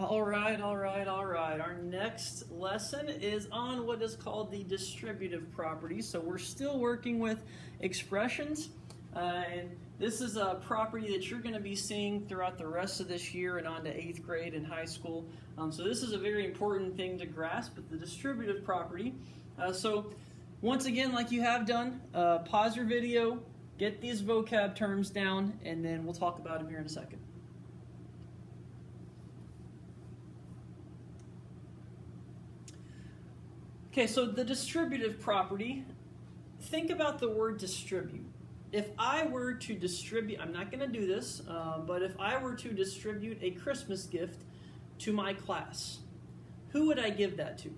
All right. Our next lesson is on what is called the distributive property. So we're still working with expressions, and this is a property that you're going to be seeing throughout the rest of this year and on to 8th grade and high school. So this is a very important thing to grasp, the distributive property. So once again, like you have done, pause your video, get these vocab terms down, and then we'll talk about them here in a second. Okay, so the distributive property, think about the word distribute. If I were to distribute, I'm not going to do this, but if I were to distribute a Christmas gift to my class, who would I give that to?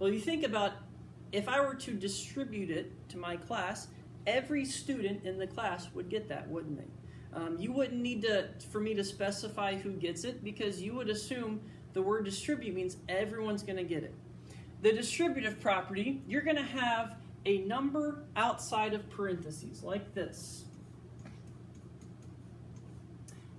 Well, you think about if I were to distribute it to my class, every student in the class would get that, wouldn't they? You wouldn't need for me to specify who gets it because you would assume the word distribute means everyone's going to get it. The distributive property, you're going to have a number outside of parentheses, like this.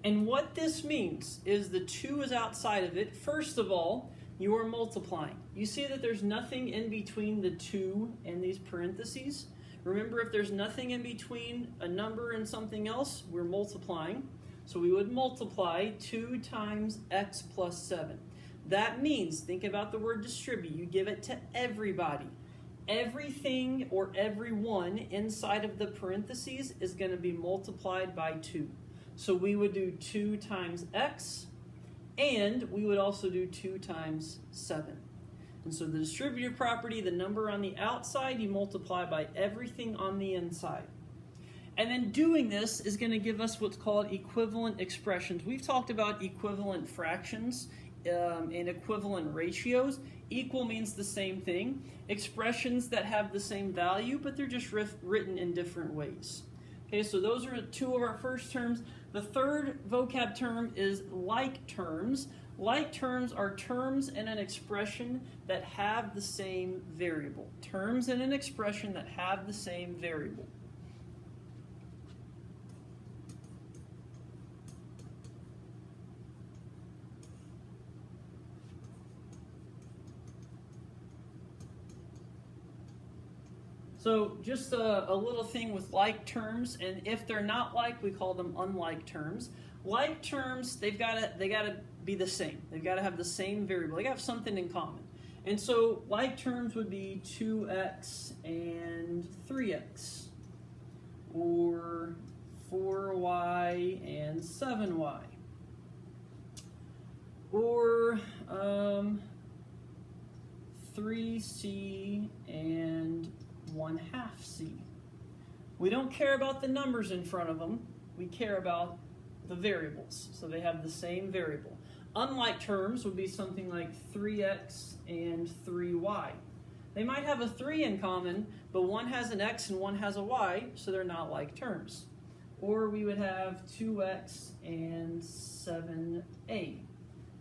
And what this means is the 2 is outside of it. First of all, you are multiplying. You see that there's nothing in between the 2 and these parentheses. Remember, if there's nothing in between a number and something else, we're multiplying. So we would multiply 2 times x plus 7. That means, think about the word distribute. You give it to everybody. Everything or everyone inside of the parentheses is going to be multiplied by 2. So we would do 2 times x, and we would also do 2 times 7. And so the distributive property, the number on the outside, you multiply by everything on the inside. And then doing this is going to give us what's called equivalent expressions. We've talked about equivalent fractions and equivalent ratios. Equal means the same thing. Expressions that have the same value, but they're just written in different ways. Okay, so those are 2 of our first terms. The third vocab term is like terms. Like terms are terms in an expression that have the same variable. Terms in an expression that have the same variable. So just a little thing with like terms, and if they're not like, we call them unlike terms. Like terms, they gotta be the same. They've got to have the same variable. They have something in common. And so like terms would be 2x and 3x, or 4y and 7y, or 3c and 1/2 c. We don't care about the numbers in front of them. We care about the variables. So they have the same variable. Unlike terms would be something like 3x and 3y. They might have a 3 in common, but one has an x and one has a y, so they're not like terms. Or we would have 2x and 7a.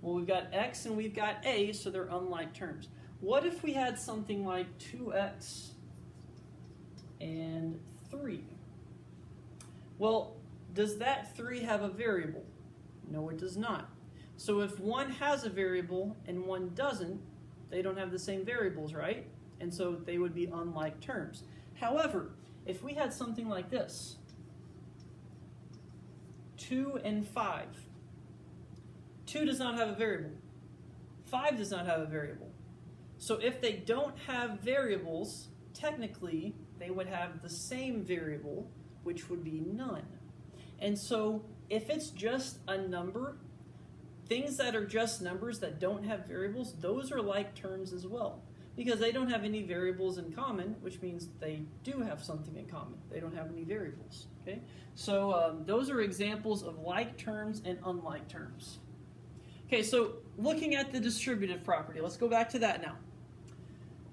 Well, we've got x and we've got a, so they're unlike terms. What if we had something like 2x and 3? Well, does that 3 have a variable? No, it does not. So if one has a variable and one doesn't, they don't have the same variables, right? And so they would be unlike terms. However, if we had something like this, 2 and 5, 2 does not have a variable. 5 does not have a variable. So if they don't have variables, technically, they would have the same variable, which would be none. And so if it's just a number, things that are just numbers that don't have variables, those are like terms as well, because they don't have any variables in common, which means they do have something in common. They don't have any variables. Okay, so those are examples of like terms and unlike terms. Okay, so looking at the distributive property, let's go back to that now.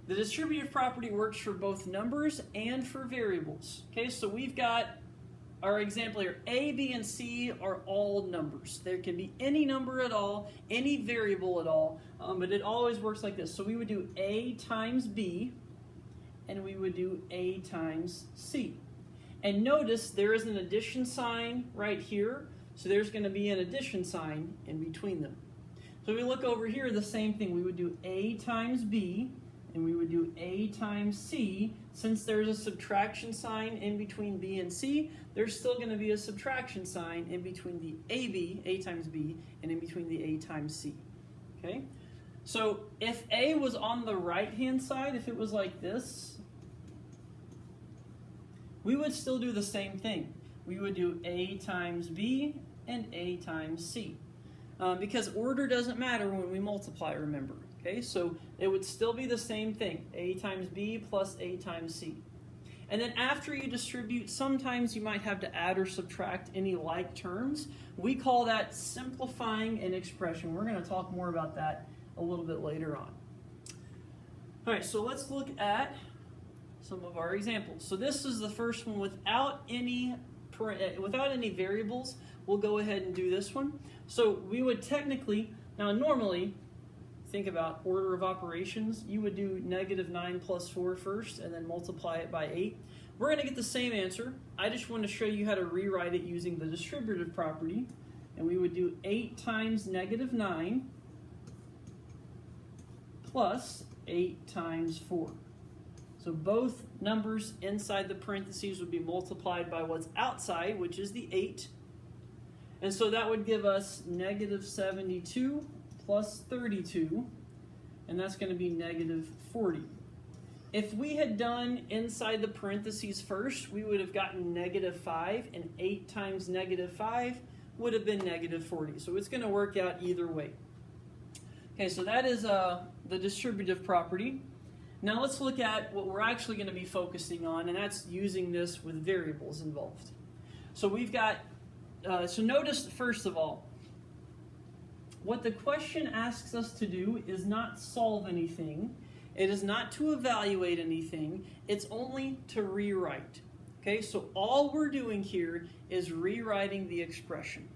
The distributive property works for both numbers and for variables. Okay, so we've got our example here. A, B, and C are all numbers. There can be any number at all, any variable at all, but it always works like this. So we would do A times B, and we would do A times C. And notice there is an addition sign right here, so there's going to be an addition sign in between them. So we look over here, the same thing. We would do A times B, and we would do A times C. Since there's a subtraction sign in between B and C, there's still going to be a subtraction sign in between the AB, A times B, and in between the A times C. Okay? So if A was on the right-hand side, if it was like this, we would still do the same thing. We would do A times B and A times C. Because order doesn't matter when we multiply, remember. Okay, so it would still be the same thing, A times B plus A times C. And then after you distribute, sometimes you might have to add or subtract any like terms. We call that simplifying an expression. We're going to talk more about that a little bit later on. All right, so let's look at some of our examples. So this is the first one without any variables. We'll go ahead and do this one. So we would technically, now normally, think about order of operations. You would do -9 plus 4 first and then multiply it by 8. We're going to get the same answer. I just want to show you how to rewrite it using the distributive property. And we would do 8 times -9 plus 8 times 4. So both numbers inside the parentheses would be multiplied by what's outside, which is the 8. And so that would give us -72 plus 32, and that's going to be -40. If we had done inside the parentheses first, we would have gotten -5, and 8 times -5 would have been -40. So it's going to work out either way. Okay, so that is the distributive property. Now let's look at what we're actually going to be focusing on, and that's using this with variables involved. So we've got, so notice first of all, what the question asks us to do is not solve anything. It is not to evaluate anything. It's only to rewrite. Okay, so all we're doing here is rewriting the expression.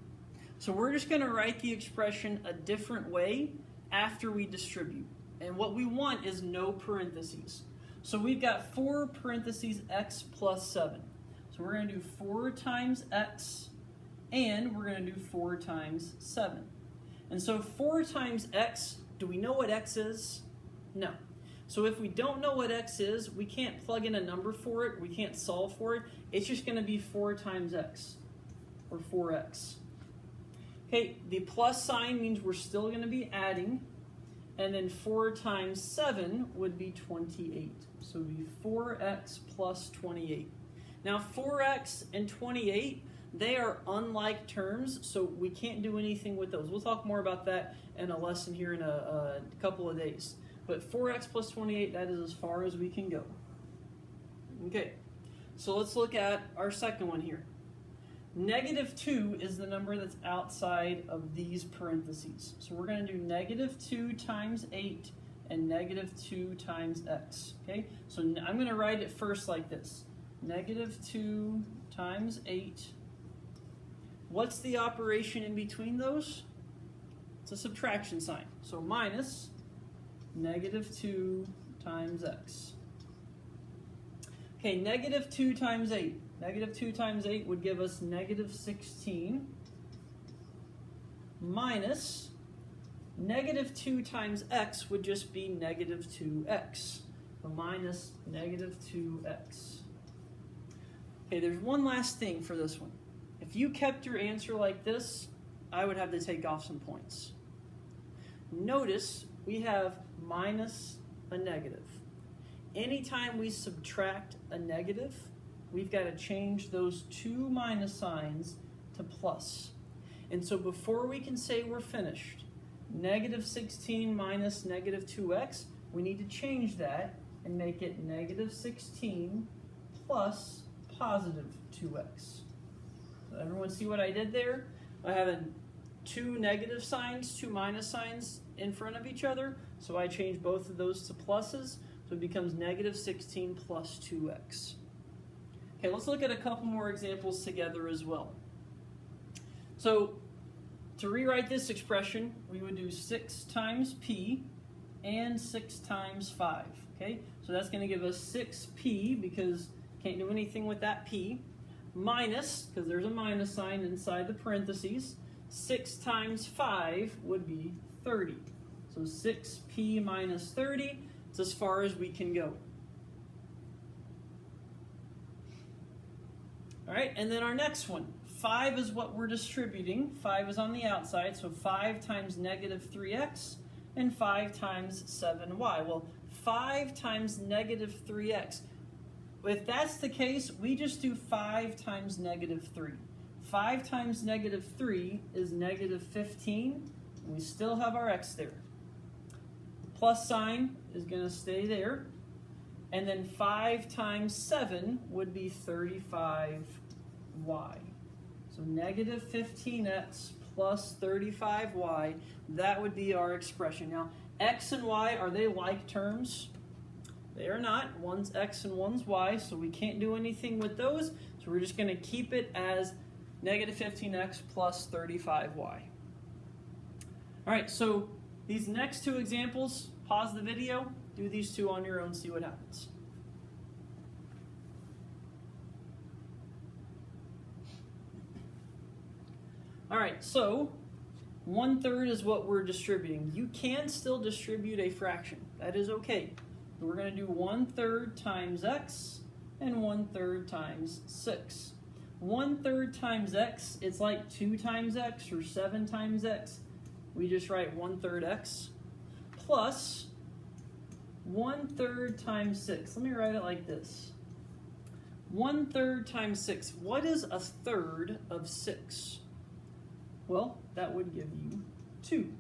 So we're just going to write the expression a different way after we distribute. And what we want is no parentheses. So we've got 4 parentheses x plus 7. So we're going to do 4 times x, and we're going to do 4 times 7. And so 4 times x, do we know what x is? No. So if we don't know what x is, we can't plug in a number for it. We can't solve for it. It's just going to be 4 times x, or 4x. Okay, the plus sign means we're still going to be adding. And then 4 times 7 would be 28. So it would be 4x plus 28. Now 4x and 28, they are unlike terms, so we can't do anything with those. We'll talk more about that in a lesson here in a couple of days. But 4x plus 28, that is as far as we can go. Okay, so let's look at our second one here. -2 is the number that's outside of these parentheses. So we're going to do -2 times 8 and -2 times x. Okay, so I'm going to write it first like this. -2 times 8. What's the operation in between those? It's a subtraction sign. So minus -2 times x. Okay, -2 times 8. -2 times 8 would give us -16 minus -2 times x would just be -2x. So minus -2x. Okay, there's one last thing for this one. If you kept your answer like this, I would have to take off some points. Notice we have minus a negative. Anytime we subtract a negative, we've got to change those 2 minus signs to plus. And so before we can say we're finished, -16 minus -2x, we need to change that and make it -16 plus positive 2x. So everyone see what I did there? I have 2 negative signs, 2 minus signs in front of each other, so I change both of those to pluses, so it becomes -16 plus 2x. Okay, let's look at a couple more examples together as well. So to rewrite this expression, we would do 6 times p and 6 times 5. Okay, so that's going to give us 6p because can't do anything with that p, minus, because there's a minus sign inside the parentheses, 6 times 5 would be 30. So 6p minus 30, it's as far as we can go. All right, and then our next one. 5 is what we're distributing. 5 is on the outside, so 5 times negative 3x and 5 times 7y. Well, 5 times negative 3x. If that's the case, we just do 5 times negative 3. 5 times negative 3 is negative 15. And we still have our x there. Plus sign is going to stay there. And then 5 times 7 would be 35y. So negative 15x plus 35y, that would be our expression. Now, x and y, are they like terms? They are not. One's x and one's y, so we can't do anything with those. So we're just going to keep it as negative 15x plus 35y. All right, so these next two examples, pause the video, do these two on your own, see what happens. All right, so 1/3 is what we're distributing. You can still distribute a fraction. That is okay. We're going to do 1/3 times x and 1/3 times 6. 1/3 times x, it's like 2 times x or 7 times x. We just write 1/3 x plus 1/3 times 6. Let me write it like this. 1/3 times 6. What is 1/3 of 6? Well, that would give you 2.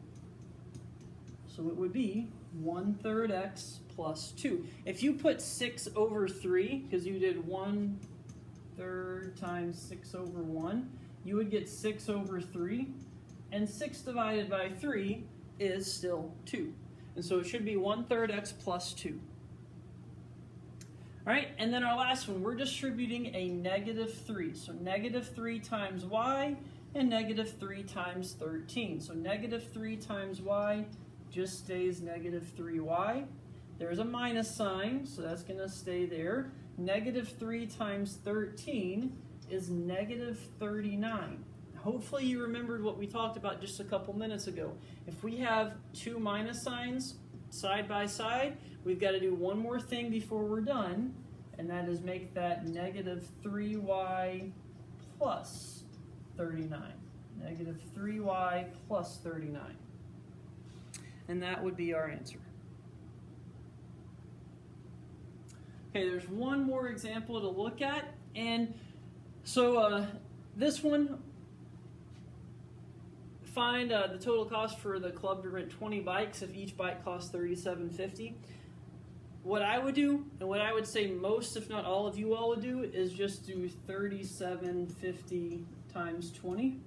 So it would be 1/3 x plus 2. If you put 6 over 3, because you did 1/3 times 6 over 1, you would get 6 over 3. And 6 divided by 3 is still 2. And so it should be 1/3 x plus 2. All right, and then our last one, we're distributing a negative 3. So negative 3 times y and negative 3 times 13. So negative 3 times y just stays negative 3y. There's a minus sign, so that's going to stay there. Negative 3 times 13 is negative 39. Hopefully you remembered what we talked about just a couple minutes ago. If we have two minus signs side by side, we've got to do one more thing before we're done, and that is make that negative 3y plus 39. Negative 3y plus 39. And that would be our answer. Okay, there's one more example to look at. And so this one, find the total cost for the club to rent 20 bikes if each bike costs $37.50. What I would do, and what I would say most, if not all of you all would do, is just do $37.50 times 20.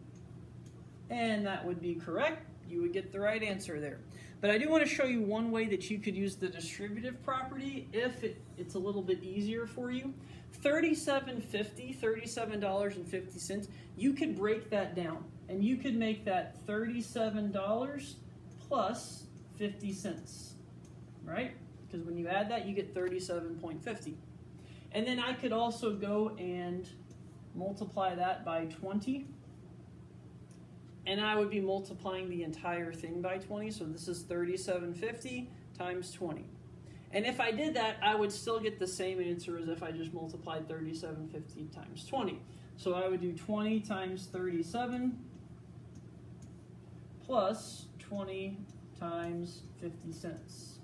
And that would be correct. You would get the right answer there. But I do want to show you one way that you could use the distributive property if it's a little bit easier for you. $37.50, you could break that down. And you could make that $37 plus 50 cents, right? Because when you add that, you get 37.50. And then I could also go and multiply that by 20. And I would be multiplying the entire thing by 20. So this is 37.50 times 20. And if I did that, I would still get the same answer as if I just multiplied 37.50 times 20. So I would do 20 times 37 plus 20 times 50 cents.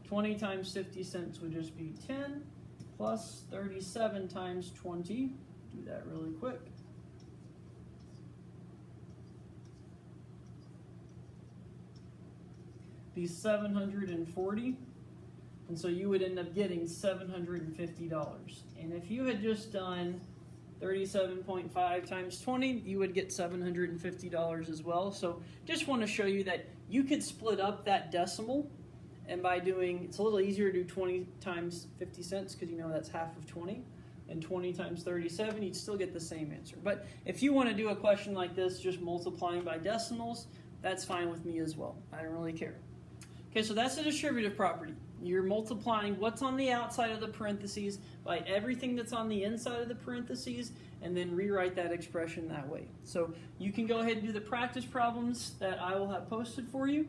20 times 50 cents would just be 10 plus 37 times 20. Do that really quick. Be 740. And so you would end up getting $750. And if you had just done 37.5 times 20, you would get $750 as well. So just want to show you that you could split up that decimal, and by doing, it's a little easier to do 20 times 50 cents because you know that's half of 20, and 20 times 37, you'd still get the same answer. But if you want to do a question like this, just multiplying by decimals, that's fine with me as well. I don't really care. Okay, so that's the distributive property. You're multiplying what's on the outside of the parentheses by everything that's on the inside of the parentheses, and then rewrite that expression that way. So you can go ahead and do the practice problems that I will have posted for you.